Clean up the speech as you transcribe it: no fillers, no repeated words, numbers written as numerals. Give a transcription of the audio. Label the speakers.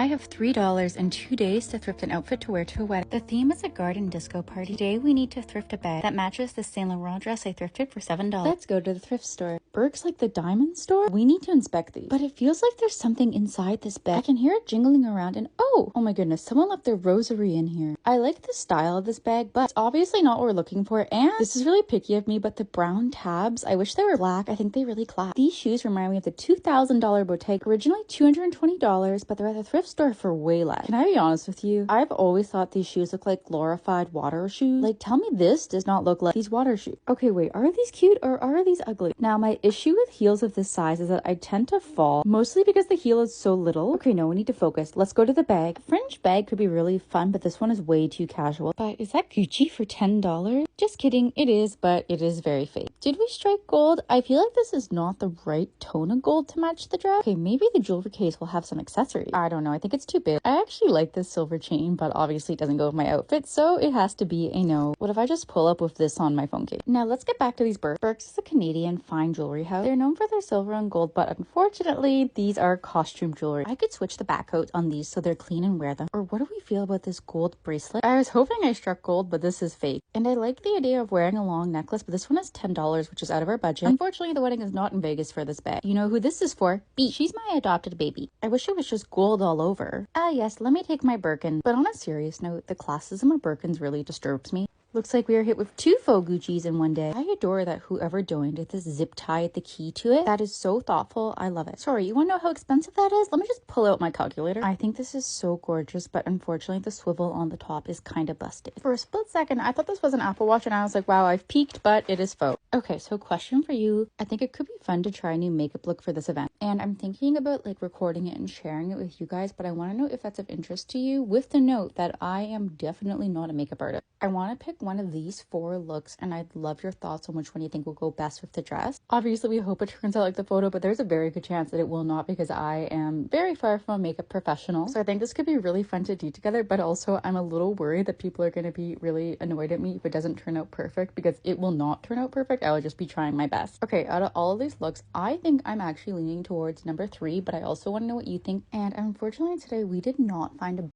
Speaker 1: I have $3 and 2 days to thrift an outfit to wear to a wedding. The theme is a garden disco party. Today we need to thrift a bag that matches the Saint Laurent dress I thrifted for $7. Let's go to the thrift store. Burke's like the diamond store? We need to inspect these. But it feels like there's something inside this bag. I can hear it jingling around and oh my goodness, someone left their rosary in here. I like the style of this bag, but it's obviously not what we're looking for. And this is really picky of me, but the brown tabs, I wish they were black. I think they really clap. These shoes remind me of the $2,000 Bottega. Originally $220, but they're at the thrift store for way less. Can I be honest with you? I've always thought these shoes look like glorified water shoes. Like, tell me this does not look like these water shoes. Okay, wait, are these cute or are these ugly? Now, my issue with heels of this size is that I tend to fall, mostly because the heel is so little. Okay, no, we need to focus. Let's go to the bag. A fringe bag could be really fun, but this one is way too casual. But is that Gucci for $10? Just kidding, it is, but it is very fake. Did we strike gold? I feel like this is not the right tone of gold to match the dress. Okay, maybe the jewelry case will have some accessories. I don't know, I think it's too big. I actually like this silver chain, but obviously it doesn't go with my outfit, so it has to be a no. What if I just pull up with this on my phone case? Now let's get back to these Burks. Burks is a Canadian fine jewelry house. They're known for their silver and gold, but unfortunately these are costume jewelry. I could switch the back coats on these so they're clean and wear them. Or what do we feel about this gold bracelet? I was hoping I struck gold, but this is fake. And I like the idea of wearing a long necklace, but this one is $10, which is out of our budget. Unfortunately, the wedding is not in Vegas for this bag. You know who this is for? B. She's my adopted baby. I wish it was just gold all over. Yes, let me take my Birkin. But on a serious note, the classism of Birkins really disturbs me. Looks like we are hit with 2 faux Gucci's in one day. I adore that whoever donated this zip tie at the key to it. That is so thoughtful. I love it. Sorry, you want to know how expensive that is? Let me just pull out my calculator. I think this is so gorgeous, but unfortunately the swivel on the top is kind of busted. For a split second, I thought this was an Apple Watch and I was like, wow, I've peaked, but it is faux. Okay, so question for you. I think it could be fun to try a new makeup look for this event. And I'm thinking about like recording it and sharing it with you guys, but I want to know if that's of interest to you with the note that I am definitely not a makeup artist. I want to pick one of these 4 looks and I'd love your thoughts on which one you think will go best with the dress. Obviously, we hope it turns out like the photo, but there's a very good chance that it will not because I am very far from a makeup professional. So I think this could be really fun to do together, but also I'm a little worried that people are going to be really annoyed at me if it doesn't turn out perfect because it will not turn out perfect. I will just be trying my best. Okay, out of all of these looks, I think I'm actually leaning towards number 3, but I also want to know what you think. And unfortunately today we did not find a